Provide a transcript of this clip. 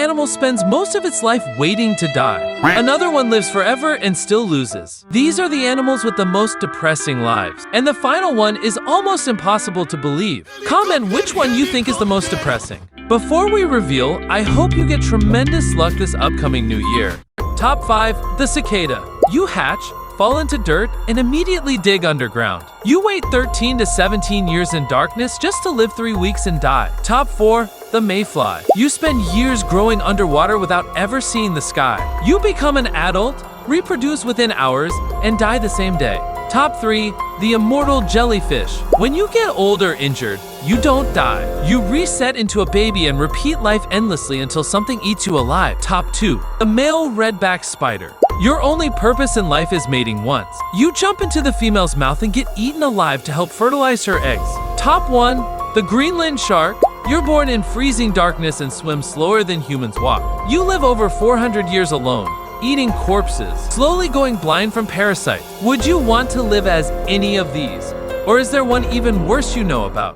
animal spends most of its life waiting to die. Another one lives forever and still loses. These are the animals with the most depressing lives. And the final one is almost impossible to believe. Comment which one you think is the most depressing. Before we reveal, I hope you get tremendous luck this upcoming new year. Top 5. The cicada. You hatch, fall into dirt, and immediately dig underground. You wait 13 to 17 years in darkness just to live 3 weeks and die. Top 4. The mayfly. You spend years growing underwater without ever seeing the sky. You become an adult, reproduce within hours, and die the same day. Top 3. The immortal jellyfish. When you get old or injured, you don't die. You reset into a baby and repeat life endlessly until something eats you alive. Top 2. The male redback spider. Your only purpose in life is mating once. You jump into the female's mouth and get eaten alive to help fertilize her eggs. Top 1. The Greenland shark. You're born in freezing darkness and swim slower than humans walk. You live over 400 years alone, eating corpses, slowly going blind from parasites. Would you want to live as any of these? Or is there one even worse you know about?